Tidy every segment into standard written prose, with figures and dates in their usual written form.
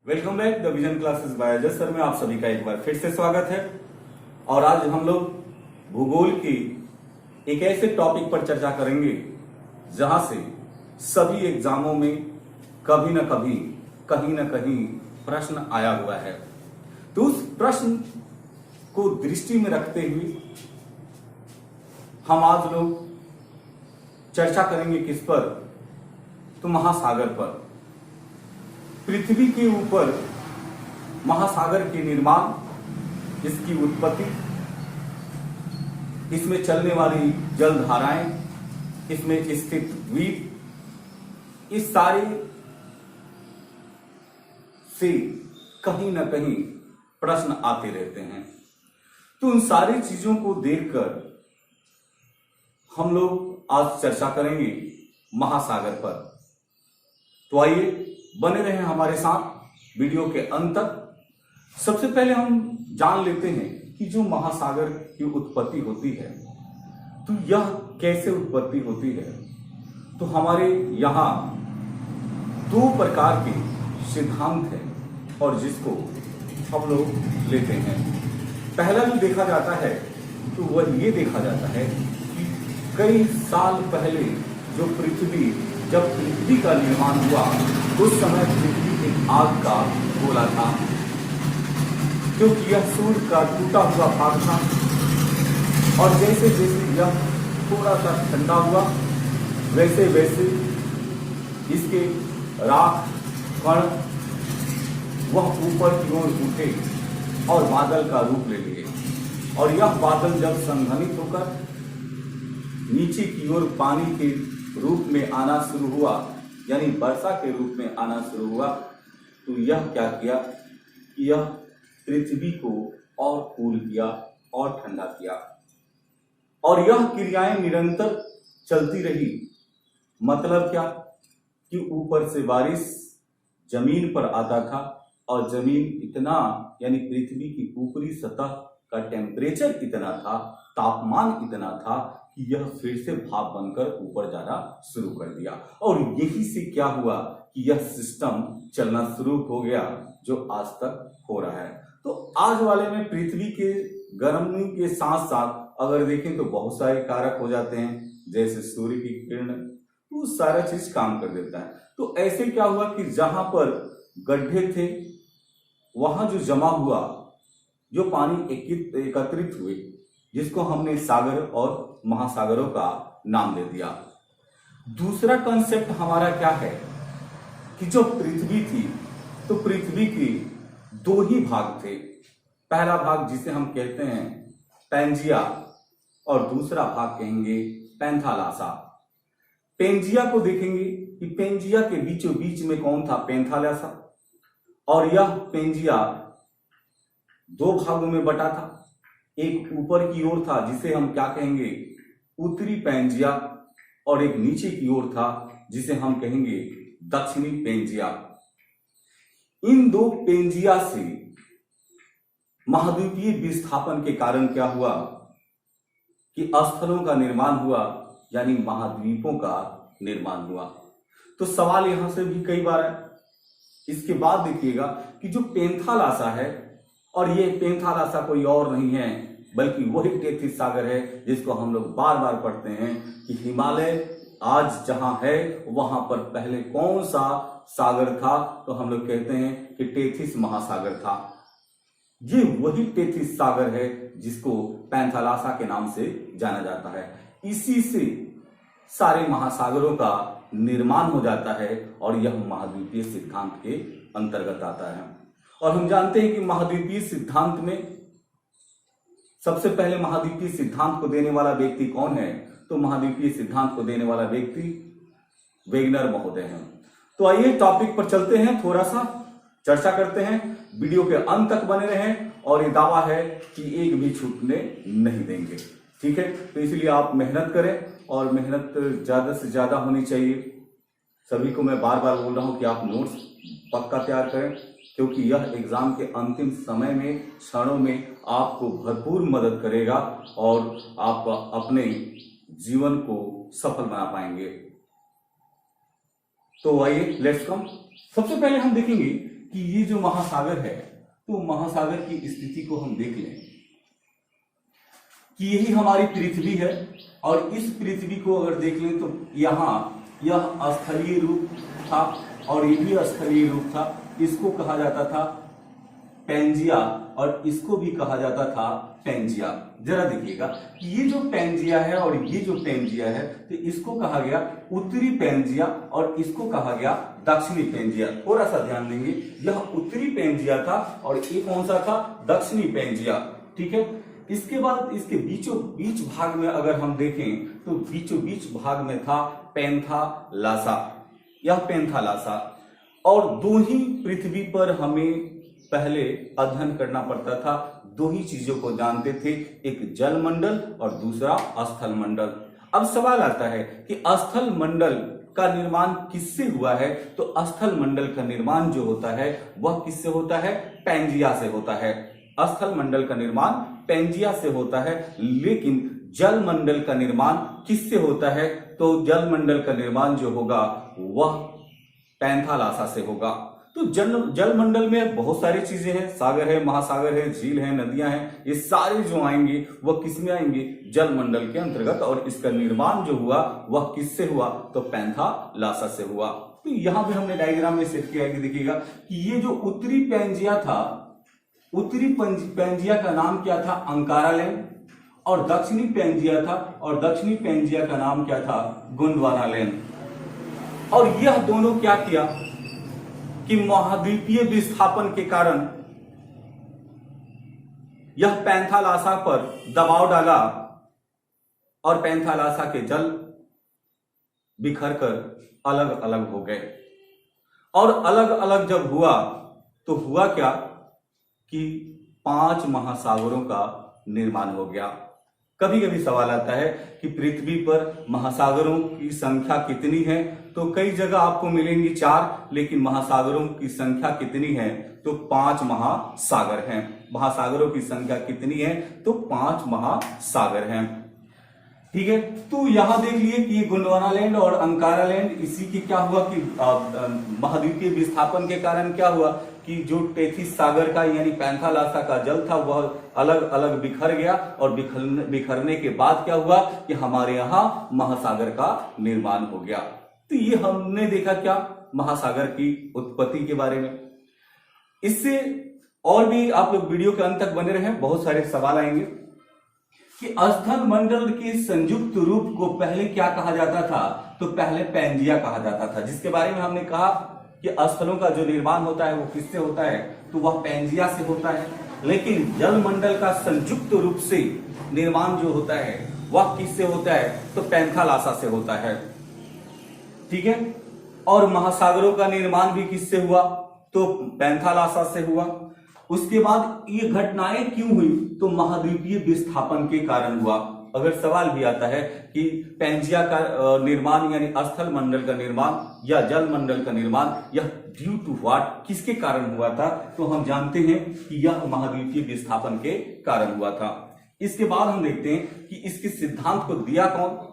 Welcome back the vision classes bye Ajay sir में आप सभी का एक बार फिर से स्वागत है। और आज हम लोग भूगोल की एक ऐसे टॉपिक पर चर्चा करेंगे जहां से सभी एग्जामों में कभी न कभी कहीं न कहीं प्रश्न आया हुआ है। तो उस प्रश्न को दृष्टि में रखते हुए हम आज लोग चर्चा करेंगे किस पर, तो महासागर पर। पृथ्वी के ऊपर महासागर के निर्माण, इसकी उत्पत्ति, इसमें चलने वाली जलधाराएं, इसमें स्थित द्वीप, इस सारे से कहीं ना कहीं प्रश्न आते रहते हैं। तो उन सारी चीजों को देखकर हम लोग आज चर्चा करेंगे महासागर पर। तो आइए बने रहें हमारे साथ वीडियो के अंत तक। सबसे पहले हम जान लेते हैं कि जो महासागर की उत्पत्ति होती है तो यह कैसे उत्पत्ति होती है। तो हमारे यहाँ दो प्रकार के सिद्धांत हैं और जिसको हम लोग लेते हैं। पहला जो देखा जाता है तो वह ये देखा जाता है कि कई साल पहले जब पृथ्वी का निर्माण हुआ उस समय पृथ्वी एक आग का गोला था, क्योंकि यह सूर्य का टूटा हुआ भाग था। और जैसे जैसे यह थोड़ा सा ठंडा हुआ वैसे वैसे इसके राख कण वह ऊपर की ओर उठे और बादल का रूप ले लिए। और यह बादल जब संघनित होकर नीचे की ओर पानी के रूप में आना शुरू हुआ, यानी वर्षा के रूप में आना शुरू हुआ, तो यह क्या किया कि यह पृथ्वी को और कूल किया और ठंडा किया। और यह क्रियाएं निरंतर चलती रही। मतलब क्या कि ऊपर से बारिश जमीन पर आता था और जमीन इतना, यानी पृथ्वी की ऊपरी सतह का टेम्परेचर इतना था, तापमान इतना था कि यह फिर से भाप बनकर ऊपर जाना शुरू कर दिया। और यही से क्या हुआ कि यह सिस्टम चलना शुरू हो गया जो आज तक हो रहा है। तो आज वाले में पृथ्वी के गर्मी के साथ साथ अगर देखें तो बहुत सारे कारक हो जाते हैं, जैसे सूर्य की किरण, तो सारा चीज काम कर देता है। तो ऐसे क्या हुआ कि जहां पर गड्ढे थे वहां जो जमा हुआ, जो पानी एकत्रित हुए, जिसको हमने सागर और महासागरों का नाम दे दिया। दूसरा कंसेप्ट हमारा क्या है कि जो पृथ्वी थी तो पृथ्वी के दो ही भाग थे। पहला भाग जिसे हम कहते हैं पैंजिया और दूसरा भाग कहेंगे पैंथालासा। पेंजिया को देखेंगे कि पेंजिया के बीचों बीच में कौन था, पैंथालासा। और यह पेंजिया दो भागों में बटा था। एक ऊपर की ओर था जिसे हम क्या कहेंगे उत्तरी पेंजिया, और एक नीचे की ओर था जिसे हम कहेंगे दक्षिणी पेंजिया। इन दो पेंजिया से महाद्वीपीय विस्थापन के कारण क्या हुआ कि स्थलों का निर्माण हुआ, यानी महाद्वीपों का निर्माण हुआ। तो सवाल यहां से भी कई बार है। इसके बाद देखिएगा कि जो पैंथालासा है, और ये पैंथालासा कोई और नहीं है बल्कि वही टेथिस सागर है जिसको हम लोग बार बार पढ़ते हैं कि हिमालय आज जहां है वहां पर पहले कौन सा सागर था, तो हम लोग कहते हैं कि टेथिस महासागर था। ये वही टेथिस सागर है जिसको पैंथालासा के नाम से जाना जाता है। इसी से सारे महासागरों का निर्माण हो जाता है और यह महाद्वीपीय सिद्धांत के अंतर्गत आता है। और हम जानते हैं कि महाद्वीपीय सिद्धांत में सबसे पहले महाद्वीपीय सिद्धांत को देने वाला व्यक्ति कौन है, तो महाद्वीपीय सिद्धांत को देने वाला व्यक्ति वेगनर महोदय हैं। तो आइए टॉपिक पर चलते हैं, थोड़ा सा चर्चा करते हैं। वीडियो के अंत तक बने रहें और ये दावा है कि एक भी छूटने नहीं देंगे, ठीक है। तो इसलिए आप मेहनत करें और मेहनत ज्यादा से ज्यादा होनी चाहिए। सभी को मैं बार बार बोल रहा हूं कि आप नोट्स पक्का तैयार करें, क्योंकि यह एग्जाम के अंतिम समय में, क्षणों में आपको भरपूर मदद करेगा और आप अपने जीवन को सफल बना पाएंगे। तो आइए लेट्स कम। सबसे पहले हम देखेंगे कि ये जो महासागर है, तो महासागर की स्थिति को हम देख लें कि यही हमारी पृथ्वी है, और इस पृथ्वी को अगर देख लें तो यहाँ यह स्थलीय रूप था और ये भी स्थलीय रूप था। इसको कहा जाता था पैंजिया और इसको भी कहा जाता था पेंजिया। जरा देखिएगा कि ये जो पेंजिया है और ये जो पेंजिया है, तो इसको कहा गया उत्तरी पेंजिया और इसको कहा गया दक्षिणी पेंजिया। थोड़ा सा ध्यान देंगे, यह उत्तरी पेंजिया था और ये कौन सा था, दक्षिणी पेंजिया। ठीक है, इसके बाद इसके बीचों बीच भाग में अगर हम देखें तो बीचों बीच भाग में था पैंथालासा। यह पैंथालासा, और दो ही पृथ्वी पर हमें पहले अध्ययन करना पड़ता था, दो ही चीजों को जानते थे, एक जल मंडल और दूसरा स्थल मंडल। अब सवाल आता है कि स्थल मंडल का निर्माण किससे हुआ है, तो स्थल मंडल का निर्माण जो होता है वह किससे होता है, पैंजिया से होता है। स्थल मंडल का निर्माण पैंजिया से होता है, लेकिन जल मंडल का निर्माण किससे होता है, तो जल मंडल का निर्माण जो होगा वह पैंथालासा से होगा। तो जल मंडल में बहुत सारी चीजें हैं, सागर है, महासागर है, झील है, नदियां हैं, ये सारे जो आएंगे वह किस में आएंगे, जल मंडल के अंतर्गत। और इसका निर्माण जो हुआ वह किससे हुआ, तो पैंथालासा से हुआ। तो यहां भी हमने डायग्राम में सेट किया है, देखिएगा कि ये जो उत्तरी पैंजिया था, उत्तरी पैंजिया का नाम क्या था, अंकारालैंड, और दक्षिणी पैंजिया था, और दक्षिणी पैंजिया का नाम क्या था, गोंडवानालैंड। और यह दोनों क्या किया कि महाद्वीपीय विस्थापन के कारण यह पैंथालासा पर दबाव डाला और पैंथालासा के जल बिखर कर अलग अलग हो गए। और अलग अलग जब हुआ तो हुआ क्या कि 5 महासागरों का निर्माण हो गया। कभी कभी सवाल आता है कि पृथ्वी पर महासागरों की संख्या कितनी है, तो कई जगह आपको मिलेंगी 4, लेकिन महासागरों की संख्या कितनी है, तो 5 महासागर हैं। महासागरों की संख्या कितनी है, तो 5 महासागर हैं। ठीक है, तो यहां देख लिए कि ये गोंडवानालैंड और अंकारालैंड, इसी के क्या हुआ कि महाद्वीपीय विस्थापन के कारण क्या हुआ कि जो टेथिस सागर का यानी पैंथालासा का जल था वह अलग अलग बिखर गया, और बिखरने के बाद क्या हुआ कि हमारे यहाँ महासागर का निर्माण हो गया। तो ये हमने देखा क्या, महासागर की उत्पत्ति के बारे में। इससे और भी आप लोग वीडियो के अंत तक बने रहें, बहुत सारे सवाल आएंगे कि स्थल मंडल के संयुक्त रूप को पहले क्या कहा जाता था, तो पहले पैंजिया कहा जाता था, जिसके बारे में हमने कहा कि स्थलों का जो निर्माण होता है वो किससे होता है, तो वह पैंजिया से होता है। लेकिन जल मंडल का संयुक्त रूप से निर्माण जो होता है वह किससे होता है, तो पैंथालासा से होता है। ठीक है, और महासागरों का निर्माण भी किससे हुआ, तो पैंथालासा से हुआ। उसके बाद ये घटनाएं क्यों हुई, तो महाद्वीपीय विस्थापन के कारण हुआ। अगर सवाल भी आता है कि पैंजिया का निर्माण यानी स्थल मंडल का निर्माण या जल मंडल का निर्माण यह ड्यू टू व्हाट, किसके कारण हुआ था, तो हम जानते हैं कि यह महाद्वीपीय विस्थापन के कारण हुआ था। इसके बाद हम देखते हैं कि इसके सिद्धांत को दिया कौन,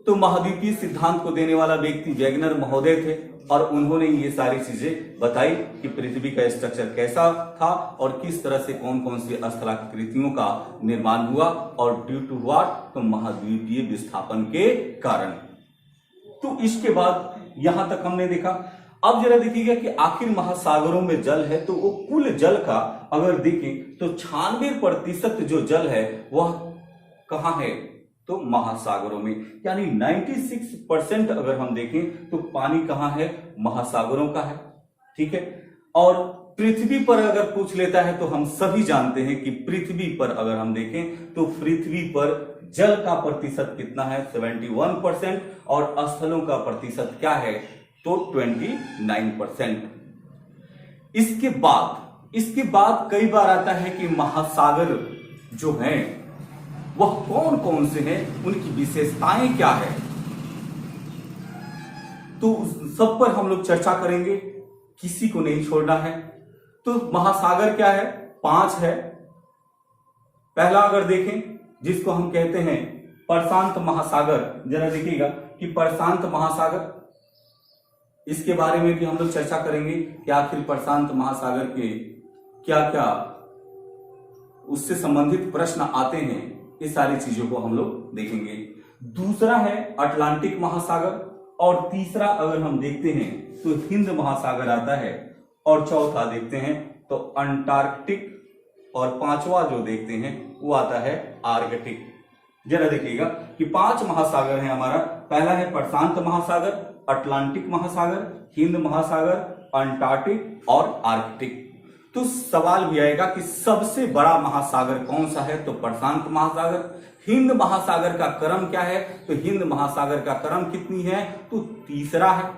तो महाद्वीपीय सिद्धांत को देने वाला व्यक्ति वैगनर महोदय थे, और उन्होंने ये सारी चीजें बताई कि पृथ्वी का स्ट्रक्चर कैसा था और किस तरह से कौन कौन सी स्थलाकृतियों का निर्माण हुआ, और ड्यू टू व्हाट, तो महाद्वीपीय विस्थापन के कारण। तो इसके बाद यहां तक हमने देखा। अब जरा देखिएगा कि आखिर महासागरों में जल है, तो वो कुल जल का अगर देखें तो 96% जो जल है वह कहां है, तो महासागरों में, यानी 96% अगर हम देखें तो पानी कहां है, महासागरों का है। ठीक है, और पृथ्वी पर अगर पूछ लेता है तो हम सभी जानते हैं कि पृथ्वी पर अगर हम देखें तो पृथ्वी पर जल का प्रतिशत कितना है, 71%, और स्थलों का प्रतिशत क्या है, तो 29%। इसके बाद कई बार आता है कि महासागर जो हैं वह कौन कौन से हैं, उनकी विशेषताएं क्या है, तो सब पर हम लोग चर्चा करेंगे, किसी को नहीं छोड़ना है। तो महासागर क्या है, 5 है। पहला अगर देखें जिसको हम कहते हैं प्रशांत महासागर, जरा देखिएगा कि प्रशांत महासागर, इसके बारे में भी हम लोग चर्चा करेंगे कि आखिर प्रशांत महासागर के क्या क्या उससे संबंधित प्रश्न आते हैं। इस सारी चीजों को हम लोग देखेंगे। दूसरा है अटलांटिक महासागर, और तीसरा अगर हम देखते हैं तो हिंद महासागर आता है, और चौथा देखते हैं तो अंटार्कटिक, और पांचवा जो देखते हैं वो आता है आर्कटिक। जरा देखिएगा कि 5 महासागर है हमारा। पहला है प्रशांत महासागर, अटलांटिक महासागर, हिंद महासागर, अंटार्कटिक और आर्कटिक। तो सवाल भी आएगा कि सबसे बड़ा महासागर कौन सा है, तो प्रशांत महासागर। हिंद महासागर का क्रम क्या है, तो हिंद महासागर का क्रम कितनी है, तो तीसरा है।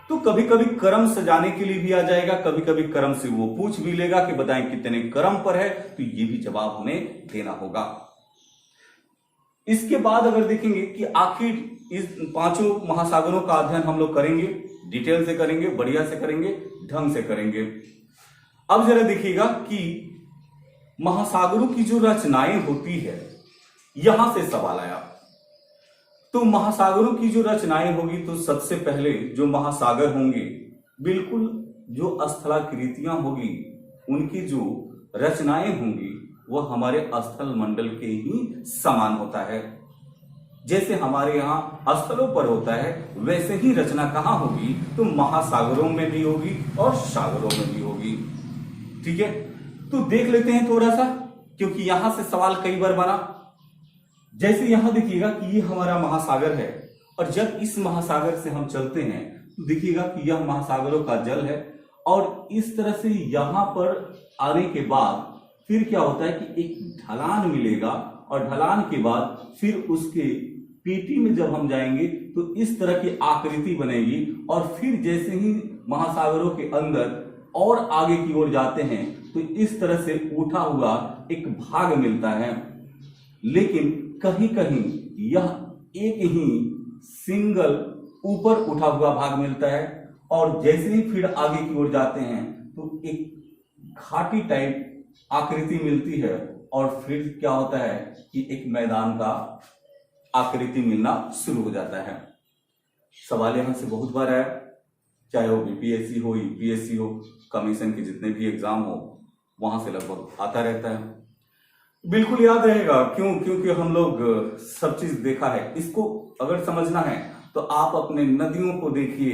तो कभी कभी क्रम सजाने के लिए भी आ जाएगा, कभी कभी क्रम से वो पूछ भी लेगा कि बताएं कितने क्रम पर है, तो ये भी जवाब हमें देना होगा। इसके बाद अगर देखेंगे कि आखिर इस 5 महासागरों का अध्ययन हम लोग करेंगे, डिटेल से करेंगे, बढ़िया से करेंगे, ढंग से करेंगे। अब जरा देखिएगा कि महासागरों की जो रचनाएं होती है, यहां से सवाल आया। तो महासागरों की जो रचनाएं होगी, तो सबसे पहले जो महासागर होंगे, बिल्कुल जो स्थलाकृतियां होगी, उनकी जो रचनाएं होंगी वह हमारे स्थल मंडल के ही समान होता है। जैसे हमारे यहाँ स्थलों पर होता है, वैसे ही रचना कहाँ होगी, तो महासागरों में भी होगी और सागरों में भी होगी। ठीक है, तो देख लेते हैं थोड़ा सा, क्योंकि यहां से सवाल कई बार बना। जैसे यहां देखिएगा कि ये हमारा महासागर है, और जब इस महासागर से हम चलते हैं तो देखिएगा कि यह महासागरों का जल है, और इस तरह से यहां पर आने के बाद फिर क्या होता है कि एक ढलान मिलेगा, और ढलान के बाद फिर उसके पीटी में जब हम जाएंगे तो इस तरह की आकृति बनेगी, और फिर जैसे ही महासागरों के अंदर और आगे की ओर जाते हैं तो इस तरह से उठा हुआ एक भाग मिलता है। लेकिन कहीं कहीं यह एक ही सिंगल ऊपर उठा हुआ भाग मिलता है, और जैसे ही फिर आगे की ओर जाते हैं तो एक घाटी टाइप आकृति मिलती है, और फिर क्या होता है कि एक मैदान का आकृति मिलना शुरू हो जाता है। सवाल यहां से बहुत बार आया, चाहे वो बीपीएससी हो, यूपीएससी हो, कमीशन के जितने भी एग्जाम हो, वहां से लगभग आता रहता है। बिल्कुल याद रहेगा, क्यों? क्योंकि हम लोग सब चीज देखा है। इसको अगर समझना है तो आप अपने नदियों को देखिए,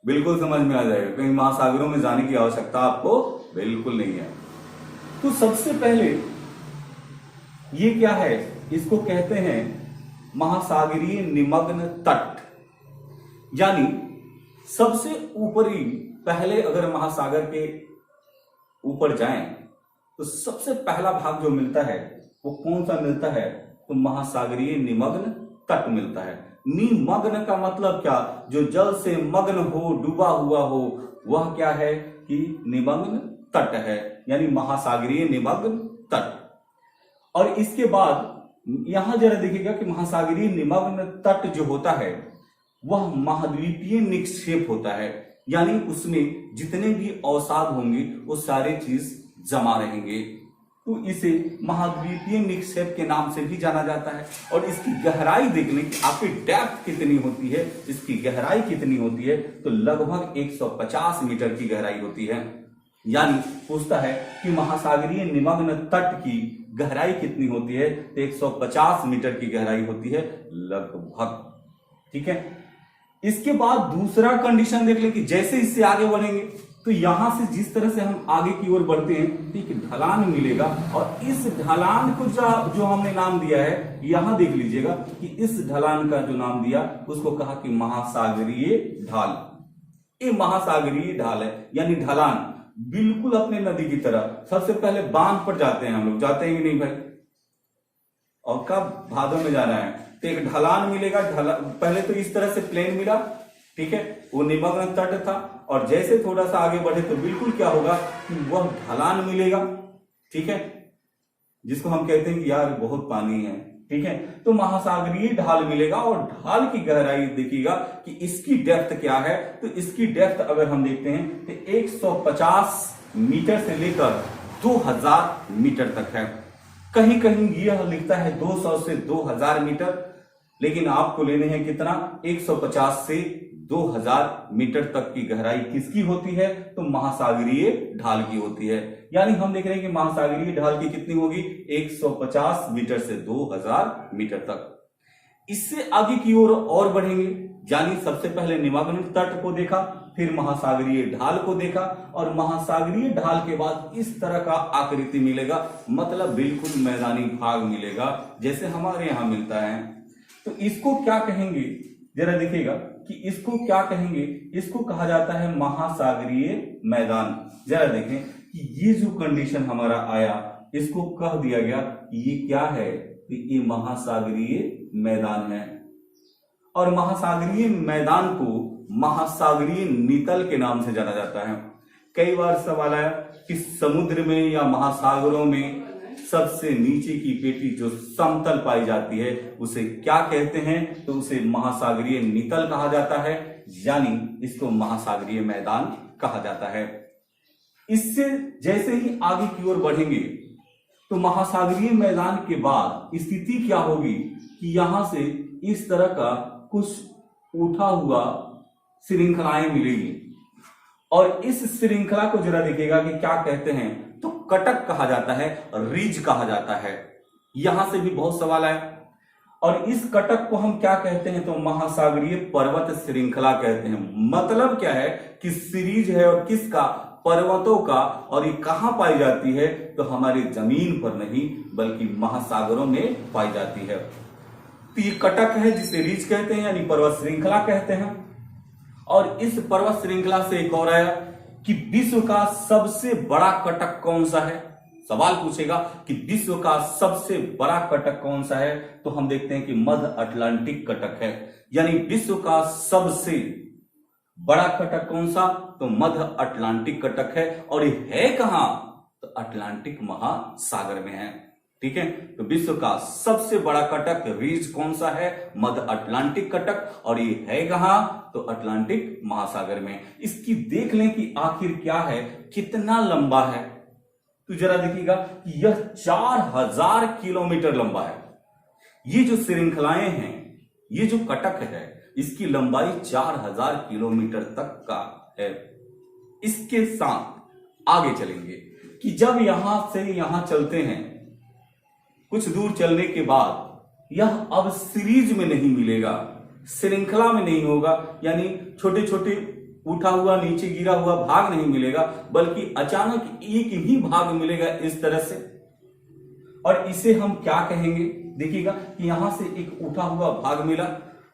बिल्कुल समझ में आ जाएगा। कहीं महासागरों में जाने की आवश्यकता आपको बिल्कुल नहीं है। तो सबसे पहले ये क्या है, इसको कहते हैं महासागरीय निमग्न तट, यानी सबसे ऊपरी, पहले अगर महासागर के ऊपर जाएं तो सबसे पहला भाग जो मिलता है वो कौन सा मिलता है, तो महासागरीय निमग्न तट मिलता है। निमग्न का मतलब क्या, जो जल से मग्न हो, डूबा हुआ हो, वह क्या है कि निमग्न तट है, यानी महासागरीय निमग्न तट। और इसके बाद यहां जरा देखिएगा कि महासागरीय निमग्न तट जो होता है वह महाद्वीपीय निक्षेप होता है, यानी उसमें जितने भी अवसाद होंगे वो सारे चीज जमा रहेंगे। तो इसे महाद्वीपीय निक्षेप के नाम से भी जाना जाता है। और इसकी गहराई देख लें कि आपकी डेप्थ कितनी होती है, इसकी गहराई कितनी होती है, तो लगभग 150 मीटर की गहराई होती है। यानी पूछता है कि महासागरीय निमग्न तट की गहराई कितनी होती है, तो 150 मीटर की गहराई होती है लगभग। ठीक है, इसके बाद दूसरा कंडीशन देख लें कि जैसे इससे आगे बढ़ेंगे तो यहां से जिस तरह से हम आगे की ओर बढ़ते हैं, ठीक, ढलान मिलेगा, और इस ढलान को जो हमने नाम दिया है, यहां देख लीजिएगा कि इस ढलान का जो नाम दिया उसको कहा कि महासागरीय ढाल। ये महासागरीय ढाल है, यानी ढलान बिल्कुल अपने नदी की तरह। सबसे पहले बांध पर जाते हैं हम लोग, जाते हैं कि नहीं भाई, और कब भादों में जाना है तो एक ढलान मिलेगा। पहले तो इस तरह से प्लेन मिला, ठीक है, वो निमग्न तट था, और जैसे थोड़ा सा आगे बढ़े तो बिल्कुल क्या होगा कि वह ढलान मिलेगा, ठीक है, जिसको हम कहते हैं कि यार बहुत पानी है, ठीक है। तो महासागरीय ढाल मिलेगा, और ढाल की गहराई देखिएगा कि इसकी डेप्थ क्या है, तो इसकी डेप्थ अगर हम देखते हैं तो 150 मीटर से लेकर 2000 मीटर तक है। कहीं कहीं यह लिखता है 200 से 2000 मीटर, लेकिन आपको लेने हैं कितना, 150 से 2000 मीटर तक की गहराई किसकी होती है? तो महासागरीय ढाल की होती है। यानी हम देख रहे हैं कि महासागरीय ढाल की कितनी होगी? 150 मीटर से 2000 मीटर तक। इससे आगे की ओर और बढ़ेंगे, यानी सबसे पहले निमग्न तट को देखा, फिर महासागरीय ढाल को देखा, और महासागरीय ढाल के बाद इस तरह का आकृति मिलेगा, मतलब बिल्कुल मैदानी भाग मिलेगा जैसे हमारे यहां मिलता है। तो इसको क्या कहेंगे? जरा देखिएगा कि इसको क्या कहेंगे। इसको कहा जाता है महासागरीय मैदान। जरा देखें कि ये जो कंडीशन हमारा आया, इसको कह दिया गया ये क्या है? तो ये महासागरीय मैदान है। और महासागरीय मैदान को महासागरीय नितल के नाम से जाना जाता है। कई बार सवाल आया कि समुद्र में या महासागरों में सबसे नीचे की पेटी जो समतल पाई जाती है उसे क्या कहते हैं? तो उसे महासागरीय नितल कहा जाता है, यानी इसको महासागरीय मैदान कहा जाता है। इससे जैसे ही आगे की ओर बढ़ेंगे तो महासागरीय मैदान के बाद स्थिति क्या होगी कि यहां से इस तरह का कुछ उठा हुआ श्रृंखलाएं मिलेगी, और इस श्रृंखला को जरा देखिएगा कि क्या कहते हैं? तो कटक कहा जाता है, रिज कहा जाता है। यहां से भी बहुत सवाल आए। और इस कटक को हम क्या कहते हैं? तो महासागरीय पर्वत श्रृंखला कहते हैं। मतलब क्या है कि सीरीज है और किसका? पर्वतों का। और ये कहां पाई जाती है? तो हमारी जमीन पर नहीं बल्कि महासागरों में पाई जाती है। तो ये कटक है जिसे रिज कहते हैं, यानी पर्वत श्रृंखला कहते हैं। और इस पर्वत श्रृंखला से एक और आया कि विश्व का सबसे बड़ा कटक कौन सा है? सवाल पूछेगा कि विश्व का सबसे बड़ा कटक कौन सा है? तो हम देखते हैं कि मध्य अटलांटिक कटक है। यानी विश्व का सबसे बड़ा कटक कौन सा? तो मध्य अटलांटिक कटक है। और ये है कहां? तो अटलांटिक महासागर में है। ठीक है, तो विश्व का सबसे बड़ा कटक रीज कौन सा है? मध्य अटलांटिक कटक। और ये है कहां? तो अटलांटिक महासागर में। इसकी देख लें कि आखिर क्या है, कितना लंबा है। तो जरा देखिएगा कि यह 4000 किलोमीटर लंबा है। ये जो श्रृंखलाएं हैं, ये जो कटक है, इसकी लंबाई 4000 किलोमीटर तक का है। इसके साथ आगे चलेंगे कि जब यहां से यहां चलते हैं, कुछ दूर चलने के बाद यह अब सीरीज में नहीं मिलेगा, श्रृंखला में नहीं होगा, यानी छोटे छोटे उठा हुआ नीचे गिरा हुआ भाग नहीं मिलेगा, बल्कि अचानक एक ही भाग मिलेगा इस तरह से। और इसे हम क्या कहेंगे? देखिएगा कि यहां से एक उठा हुआ भाग मिला,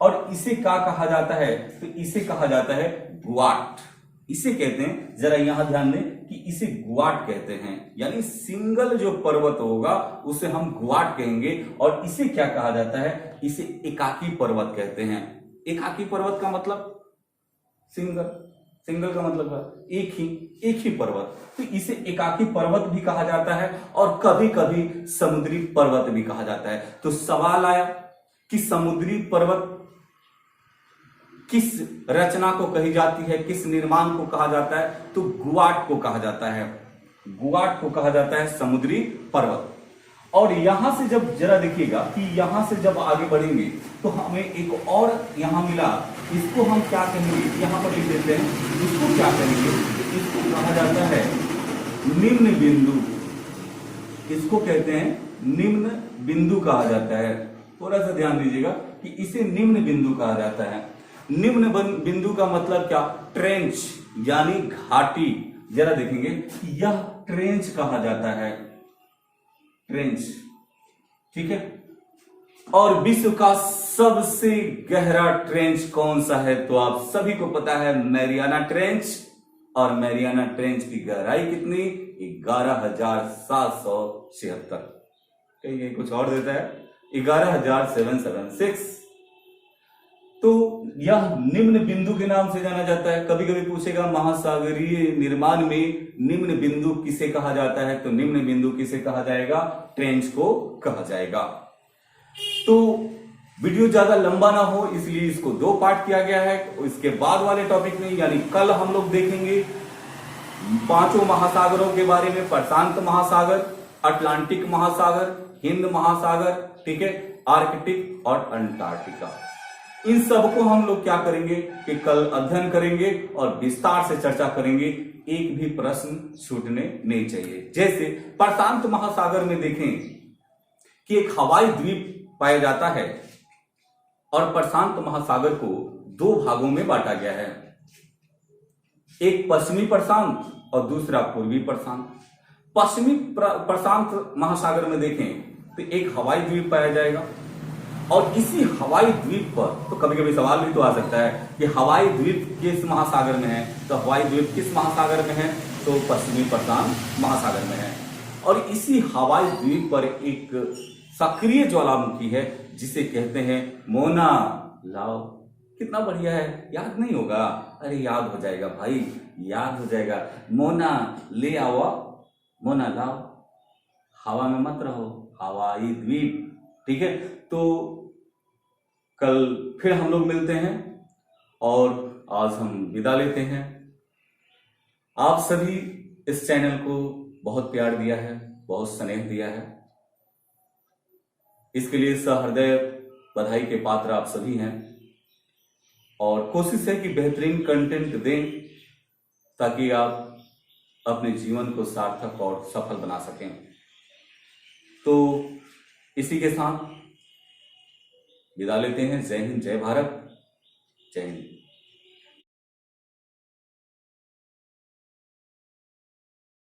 और इसे क्या कहा जाता है? तो इसे कहा जाता है गुआट। इसे कहते हैं, जरा यहां ध्यान दें कि इसे गुआट कहते हैं, यानी सिंगल जो पर्वत होगा उसे हम गुआट कहेंगे। और इसे क्या कहा जाता है? इसे एकाकी पर्वत कहते हैं। एकाकी पर्वत का मतलब सिंगल, सिंगल का मतलब है एक ही पर्वत। तो इसे एकाकी पर्वत भी कहा जाता है, और कभी कभी समुद्री पर्वत भी कहा जाता है। तो सवाल आया कि समुद्री पर्वत किस रचना को कही जाती है, किस निर्माण को कहा जाता है? तो गुआट को कहा जाता है। गुआट को कहा जाता है समुद्री पर्वत। और यहां से जब जरा देखिएगा कि यहां से जब आगे बढ़ेंगे तो हमें एक और यहां मिला, इसको हम क्या कहेंगे? यहां पर लिख देते हैं, इसको क्या कहेंगे? इसको कहा जाता है निम्न बिंदु। इसको कहते हैं निम्न बिंदु कहा जाता है। थोड़ा सा ध्यान दीजिएगा कि इसे निम्न बिंदु कहा जाता है। निम्न बिंदु का मतलब क्या? ट्रेंच, यानी घाटी। जरा देखेंगे कि यह ट्रेंच कहा जाता है, ट्रेंच। ठीक है, और विश्व का सबसे गहरा ट्रेंच कौन सा है? तो आप सभी को पता है मैरियाना ट्रेंच। और मैरियाना ट्रेंच की गहराई कितनी? 11,776। कहीं कुछ और देता है 11,776। तो यह निम्न बिंदु के नाम से जाना जाता है। कभी कभी पूछेगा महासागरीय निर्माण में निम्न बिंदु किसे कहा जाता है? तो निम्न बिंदु किसे कहा जाएगा? ट्रेंच को कहा जाएगा। तो वीडियो ज्यादा लंबा ना हो इसलिए इसको 2 पार्ट किया गया है। इसके बाद वाले टॉपिक में, यानी कल हम लोग देखेंगे 5 महासागरों के बारे में। प्रशांत महासागर, अटलांटिक महासागर, हिंद महासागर, ठीक है, आर्कटिक और अंटार्कटिका। इन सबको हम लोग क्या करेंगे कि कल अध्ययन करेंगे और विस्तार से चर्चा करेंगे। एक भी प्रश्न छूटने नहीं चाहिए। जैसे प्रशांत महासागर में देखें कि एक हवाई द्वीप पाया जाता है और प्रशांत महासागर को दो भागों में बांटा गया है, एक पश्चिमी प्रशांत और दूसरा पूर्वी प्रशांत। पश्चिमी प्रशांत महासागर में देखें तो एक हवाई द्वीप पाया जाएगा और इसी हवाई द्वीप पर तो कभी कभी सवाल भी तो आ सकता है कि हवाई द्वीप किस महासागर में है, तो हवाई द्वीप किस महासागर में है, तो पश्चिमी प्रशांत महासागर में है। और इसी हवाई द्वीप पर एक सक्रिय ज्वालामुखी है जिसे कहते हैं मोना लाओ। कितना बढ़िया है, याद नहीं होगा? अरे याद हो जाएगा भाई, याद हो जाएगा। मोना ले आओ, मोना लाओ, हवा में मत रहो, हवाई द्वीप। ठीक है, तो कल फिर हम लोग मिलते हैं और आज हम विदा लेते हैं। आप सभी इस चैनल को बहुत प्यार दिया है, बहुत स्नेह दिया है, इसके लिए सहृदय बधाई के पात्र आप सभी हैं। और कोशिश है कि बेहतरीन कंटेंट दें ताकि आप अपने जीवन को सार्थक और सफल बना सकें। तो इसी के साथ विदा लेते हैं। जय हिंद, जय भारत, जय हिंद।